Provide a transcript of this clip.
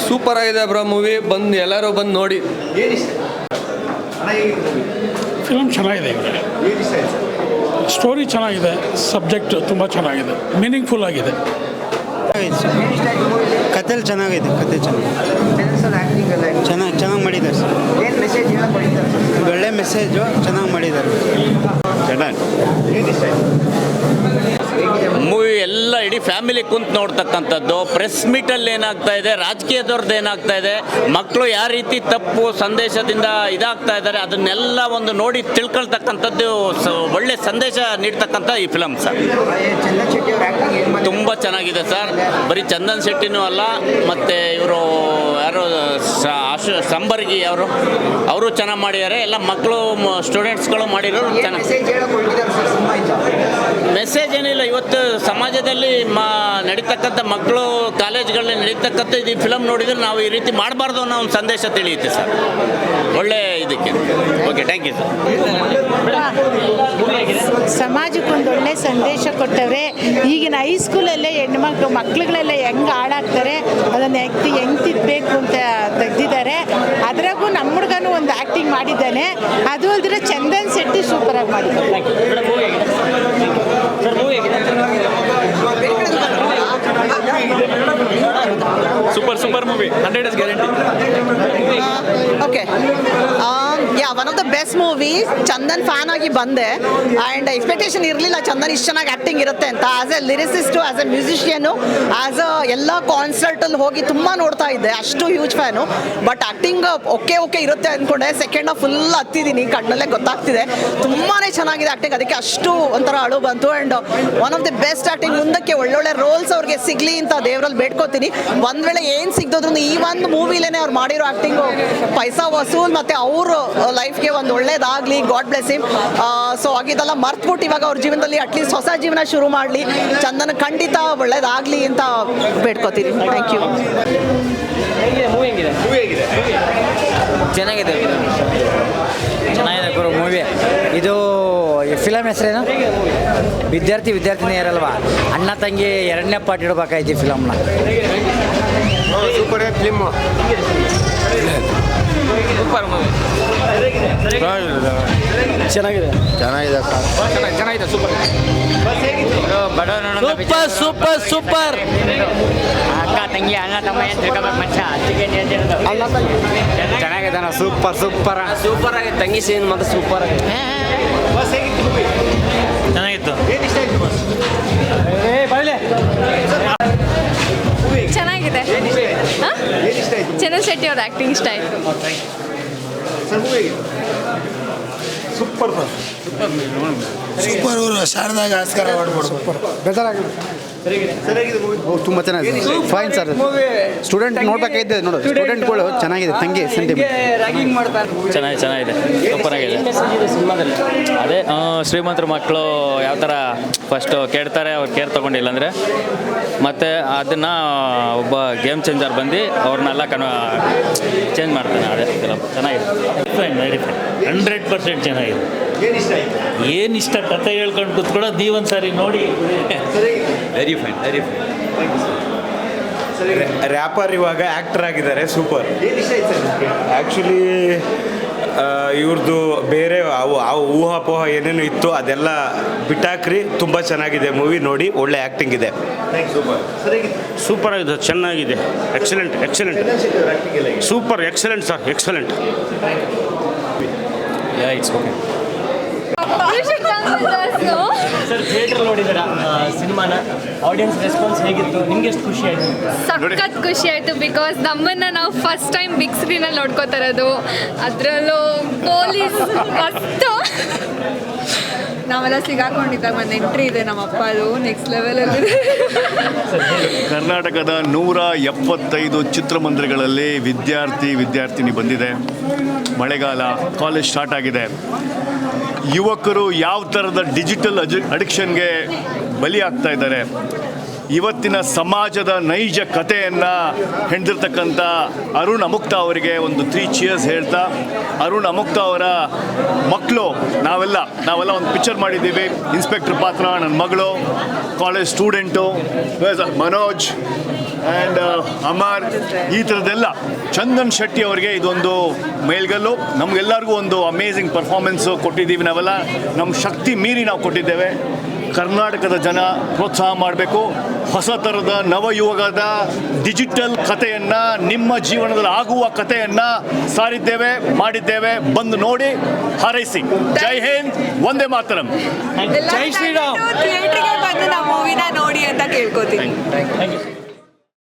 Super ಆಗಿದೆ bro movie, ಬಂದು ಎಲ್ಲರೂ ಬಂದು ನೋಡಿ. ಫಿಲಮ್ ಚೆನ್ನಾಗಿದೆ, ಸ್ಟೋರಿ ಚೆನ್ನಾಗಿದೆ, ಸಬ್ಜೆಕ್ಟ್ ತುಂಬ ಚೆನ್ನಾಗಿದೆ, ಮೀನಿಂಗ್ಫುಲ್ ಆಗಿದೆ. ಕತೆ ಚೆನ್ನಾಗಿದೆ, ಕತೆ ಚೆನ್ನಾಗಿ ಮಾಡಿದ್ದಾರೆ ಸರ್. ಒಳ್ಳೆ ಮೆಸೇಜು ಚೆನ್ನಾಗಿ ಮಾಡಿದ್ದಾರೆ. ಮೂವಿ ಎಲ್ಲ ಇಡೀ ಫ್ಯಾಮಿಲಿ ಕುಂತು ನೋಡ್ತಕ್ಕಂಥದ್ದು. ಪ್ರೆಸ್ ಮೀಟಲ್ಲಿ ಏನಾಗ್ತಾ ಇದೆ, ರಾಜಕೀಯದವ್ರದ್ದು ಏನಾಗ್ತಾ ಇದೆ, ಮಕ್ಕಳು ಯಾವ ರೀತಿ ತಪ್ಪು ಸಂದೇಶದಿಂದ ಇದಾಗ್ತಾ ಇದ್ದಾರೆ, ಅದನ್ನೆಲ್ಲ ಒಂದು ನೋಡಿ ತಿಳ್ಕೊಳ್ತಕ್ಕಂಥದ್ದು ಒಳ್ಳೆ ಸಂದೇಶ ನೀಡ್ತಕ್ಕಂಥ ಈ ಫಿಲಮ್ ಸರ್. ತುಂಬ ಚೆನ್ನಾಗಿದೆ ಸರ್. ಬರೀ ಚಂದನ್ ಶೆಟ್ಟಿನೂ ಅಲ್ಲ, ಮತ್ತು ಇವರು ಯಾರು ಸಂಬರ್ಗಿ ಅವರು ಚೆನ್ನಾಗಿ ಮಾಡಿದ್ದಾರೆ. ಎಲ್ಲ ಮಕ್ಕಳು ಸ್ಟೂಡೆಂಟ್ಸ್ಗಳು ಮಾಡಿರೋರು ಚೆನ್ನಾಗಿ. ಮೆಸೇಜ್ ಏನಿಲ್ಲ, ಇವತ್ತು ಸಮಾಜದಲ್ಲಿ ನಡೀತಕ್ಕಂಥ ಮಕ್ಕಳು ಕಾಲೇಜ್ಗಳಲ್ಲಿ ನಡೀತಕ್ಕಂಥ ಇದು ಫಿಲಮ್ ನೋಡಿದರೆ ನಾವು ಈ ರೀತಿ ಮಾಡಬಾರ್ದು ಅನ್ನೋ ಒಂದು ಸಂದೇಶ ತಿಳಿಯುತ್ತೆ ಸರ್. ಒಳ್ಳೆ ಇದಕ್ಕೆ ಓಕೆ, ಥ್ಯಾಂಕ್ ಯು ಸರ್. ಸಮಾಜಕ್ಕೊಂದು ಒಳ್ಳೆ ಸಂದೇಶ ಕೊಟ್ಟವ್ರೆ. ಈಗಿನ ಹೈಸ್ಕೂಲಲ್ಲೇ ಮಕ್ಳುಗಳೆಲ್ಲ ಹೆಂಗೆ ಹಾಳಾಗ್ತಾರೆ ಅದನ್ನು ಹೆಂಗೆ ತಿದ್ದಬೇಕು ಅಂತ ತೆಗೆದಿದ್ದಾರೆ. ಅದ್ರಾಗೂ ನಮ್ಮ ಹುಡುಗನೂ ಒಂದು ಆ್ಯಕ್ಟಿಂಗ್ ಮಾಡಿದ್ದಾನೆ. ಅದು ಅಲ್ದಿರ ಚಂದನ್ ಶೆಟ್ಟಿ ಸೂಪರಾಗಿ ಮಾಡಿದ್ದಾರೆ. Super movie, 100 is guaranteed. Okay. One of the best movies. Chandan fan ಆಗಿ ಬಂದೆ ಆ್ಯಂಡ್ ಎಕ್ಸ್ಪೆಕ್ಟೇಷನ್ ಇರಲಿಲ್ಲ ಚಂದನ್ ಇಷ್ಟು ಚೆನ್ನಾಗಿ ಆ್ಯಕ್ಟಿಂಗ್ ಇರುತ್ತೆ ಅಂತ. As a lyricist, as a musician, as a ಎಲ್ಲ ಕಾನ್ಸರ್ಟಲ್ಲಿ ಹೋಗಿ ತುಂಬ ನೋಡ್ತಾ ಇದ್ದೆ, ಅಷ್ಟು huge fan. But acting okay ಇರುತ್ತೆ ಅಂದ್ಕೊಂಡೆ. ಸೆಕೆಂಡ್ ಹಾಫ್ ಫುಲ್ ಹತ್ತಿದ್ದೀನಿ, ಕಣ್ಣಲ್ಲೇ ಗೊತ್ತಾಗ್ತಿದೆ. ತುಂಬಾ ಚೆನ್ನಾಗಿದೆ ಆ್ಯಕ್ಟಿಂಗ್, ಅದಕ್ಕೆ ಅಷ್ಟು ಒಂಥರ ಅಳು ಬಂತು. And one of the best acting. ಮುಂದಕ್ಕೆ ಒಳ್ಳೊಳ್ಳೆ ರೋಲ್ಸ್ ಅವ್ರಿಗೆ ಸಿಗಲಿ ಅಂತ ದೇವರಲ್ಲಿ ಬೇಡ್ಕೋತೀನಿ. ಒಂದು ವೇಳೆ ಏನು ಸಿಗ್ದೋದ್ರೂ ಈ ಒಂದು ಮೂವಿಲೇ ಅವ್ರು ಮಾಡಿರೋ ಆ್ಯಕ್ಟಿಂಗು ಪೈಸಾ ವಸೂಲ್, ಮತ್ತು ಅವ್ರ ಲೈಫ್ಗೆ ಒಂದು ಒಳ್ಳೇದಾಗಲಿ, ಗಾಡ್ ಬ್ಲೆಸ್ ಹಿಮ್. ಸೊ ಆಗಿದ್ದೆಲ್ಲ ಮರ್ತ್ಬಿಟ್ಟು ಇವಾಗ ಅವ್ರ ಜೀವನದಲ್ಲಿ ಅಟ್ಲೀಸ್ಟ್ ಹೊಸ ಜೀವನ ಶುರು ಮಾಡಲಿ. ಚಂದನ್ ಖಂಡಿತ ಒಳ್ಳೇದಾಗಲಿ ಅಂತ ಬೇಡ್ಕೋತೀನಿ. Thank you. ಚೆನ್ನಾಗಿದೆ ಗುರು ಮೂವಿ. ಇದು ಫಿಲಮ್ ಹೆಸರೇನು? ವಿದ್ಯಾರ್ಥಿನಿಯರಲ್ವಾ, ಅಣ್ಣ ತಂಗಿ ಎರಡನೇ ಪಾರ್ಟ್ ಇಡಬೇಕಾಯ್ತು ಈ ಫಿಲಮ್ನ. ಸೂಪರ್ ಫಿಲ್ಮ್, ಸೂಪರ್ ಮೂವಿ, ಚೆನ್ನಾಗಿದೆ ಸೂಪರ್. ಅಕ್ಕ ತಂಗಿ ಅಣ್ಣ ತಮ್ಮ ಏನು ತಿಳ್ಕೊಬೇಕು ಮಚ್ಚ, ಚೆನ್ನಾಗಿದೆ. ಸೂಪರ್ ಆಗಿದೆ. ತಂಗಿ ಸೀನ್ ಮತ್ತು ಸೂಪರ್ ಆಗಿದೆ. ಚೆನ್ನಾಗಿತ್ತು. ಚೆನ್ನಾಗಿದೆ. ಚಂದನ್ ಶೆಟ್ಟಿ ಅವ್ರ ಆ್ಯಕ್ಟಿಂಗ್ ಇಷ್ಟ ಆಯಿತು. ಸೂಪರ್ ಶಾರದಾಗ ಆಸ್ಕಾರ ಬೇಜಾರಾಗಿದೆ. ತುಂಬ ಚೆನ್ನಾಗಿದೆ. Fine sir. ಸ್ಟೂಡೆಂಟ್ ನೋಡ್ಬೇಕಾಗಿದೆ, ನೋಡು ಸ್ಟೂಡೆಂಟ್ಗಳು ಚೆನ್ನಾಗಿದೆ. ತಂಗಿ ಸೆಂಟಿಮೆಂಟ್ ಚೆನ್ನಾಗಿದೆ, ಸೂಪರ್ ಆಗಿದೆ. ಅದೇ ಶ್ರೀಮಂತರ ಮಕ್ಕಳು ಯಾವ ಥರ ಫಸ್ಟು ಕೇಳ್ತಾರೆ, ಅವ್ರು ಕೇರ್ ತೊಗೊಂಡಿಲ್ಲ ಅಂದರೆ ಮತ್ತು ಅದನ್ನು ಒಬ್ಬ ಗೇಮ್ ಚೇಂಜರ್ ಬಂದು ಅವ್ರನ್ನೆಲ್ಲ ಚೇಂಜ್ ಮಾಡ್ತಾನೆ. ಅದೇ ಫಿಲಮ್ ಚೆನ್ನಾಗಿದೆ. ಫೈನ್, ವೆರಿ ಫೈನ್, 100% ಚೆನ್ನಾಗಿದೆ. ಏನಿಷ್ಟ ಕಥೆ ಹೇಳ್ಕೊಂಡು ಕೂತ್ಕೊಳ್ಳೋದು ನೀವೊಂದು ಸಾರಿ ನೋಡಿ. Very fine. ರ್ಯಾಪರ್ ಇವಾಗ ಆ್ಯಕ್ಟರ್ ಆಗಿದ್ದಾರೆ. ಸೂಪರ್. ಆ್ಯಕ್ಚುಲಿ ಇವ್ರದ್ದು ಬೇರೆ ಊಹಾಪೋಹ ಏನೇನು ಇತ್ತು ಅದೆಲ್ಲ ಬಿಟ್ಟಾಕ್ರಿ. ತುಂಬ ಚೆನ್ನಾಗಿದೆ ಮೂವಿ, ನೋಡಿ. ಒಳ್ಳೆ ಆ್ಯಕ್ಟಿಂಗ್ ಇದೆ. ಸೂಪರ್ ಆಗಿದೆ, ಚೆನ್ನಾಗಿದೆ. Excellent super, excellent sir, excellent. It's okay. Sir, theatre ನೋಡಿದ್ದೀರಾ ಸಿನಿಮಾನ? ಆಡಿಯನ್ಸ್ ರೆಸ್ಪಾನ್ಸ್ ಹೇಗಿತ್ತು? ನಿಮ್ಗೆ ಎಷ್ಟು ಖುಷಿ ಆಯಿತು? ಸಖತ್ ಖುಷಿ ಆಯಿತು. ಬಿಕಾಸ್ ನಮ್ಮನ್ನು ನಾವು ಫಸ್ಟ್ ಟೈಮ್ ಬಿಗ್ ಸ್ಕ್ರೀನಲ್ಲಿ ನೋಡ್ಕೋತಾ ಇರೋದು. ಅದರಲ್ಲೂ ಪೊಲೀಸ್ ಮಸ್ತು. ನಾವೆಲ್ಲ ಸಿಗಾಕೊಂಡಿದ್ದಾಗ ಒಂದು ಎಂಟ್ರಿ ಇದೆ ನಮ್ಮ ಅಪ್ಪದು, ನೆಕ್ಸ್ಟ್ ಲೆವೆಲಲ್ಲಿ. ಕರ್ನಾಟಕದ 175 ಚಿತ್ರಮಂದಿರಗಳಲ್ಲಿ ವಿದ್ಯಾರ್ಥಿನಿ ಬಂದಿದೆ. ಮಳೆಗಾಲ, ಕಾಲೇಜ್ ಸ್ಟಾರ್ಟ್ ಆಗಿದೆ. ಯುವಕರು ಯಾವ ಥರದ ಡಿಜಿಟಲ್ ಅಡಿಕ್ಷನ್ಗೆ ಬಲಿಯಾಗ್ತಾ ಇದ್ದಾರೆ. ಇವತ್ತಿನ ಸಮಾಜದ ನೈಜ ಕಥೆಯನ್ನು ಹೆಣೆದಿರ್ತಕ್ಕಂಥ ಅರುಣ್ ಅಮುಕ್ತ ಅವರಿಗೆ ಒಂದು 3 cheers ಹೇಳ್ತಾ, ಅರುಣ್ ಅಮುಕ್ತ ಅವರ ಮಕ್ಕಳು ನಾವೆಲ್ಲ ಒಂದು ಪಿಕ್ಚರ್ ಮಾಡಿದ್ದೀವಿ. ಇನ್ಸ್ಪೆಕ್ಟರ್ ಪಾತ್ರ, ನನ್ನ ಮಗಳು, college student Manoj, and Amar ಈ ಥರದ್ದೆಲ್ಲ. ಚಂದನ್ ಶೆಟ್ಟಿ ಅವರಿಗೆ ಇದೊಂದು ಮೇಲ್ಗಲ್ಲು. ನಮಗೆಲ್ಲರಿಗೂ ಒಂದು ಅಮೇಝಿಂಗ್ ಪರ್ಫಾರ್ಮೆನ್ಸು ಕೊಟ್ಟಿದ್ದೀವಿ ನಾವೆಲ್ಲ. ನಮ್ಮ ಶಕ್ತಿ ಮೀರಿ ನಾವು ಕೊಟ್ಟಿದ್ದೇವೆ. ಕರ್ನಾಟಕದ ಜನ ಪ್ರೋತ್ಸಾಹ ಮಾಡಬೇಕು. ಹೊಸ ಥರದ ನವಯುಗದ ಡಿಜಿಟಲ್ ಕಥೆಯನ್ನು, ನಿಮ್ಮ ಜೀವನದಲ್ಲಿ ಆಗುವ ಕಥೆಯನ್ನು ಸಾರಿದ್ದೇವೆ, ಮಾಡಿದ್ದೇವೆ. ಬಂದು ನೋಡಿ, ಹಾರೈಸಿ. ಜೈ ಹಿಂದ್, ವಂದೇ ಮಾತರಂ. ಜೈ ಶ್ರೀರಾಮ್. ಥಿಯೇಟ್ರಿಗೆ ಬಂದು ನಾವು ಮೂವಿನ ನೋಡಿ ಅಂತ ಕೇಳ್ಕೊತೀನಿ. Thank you.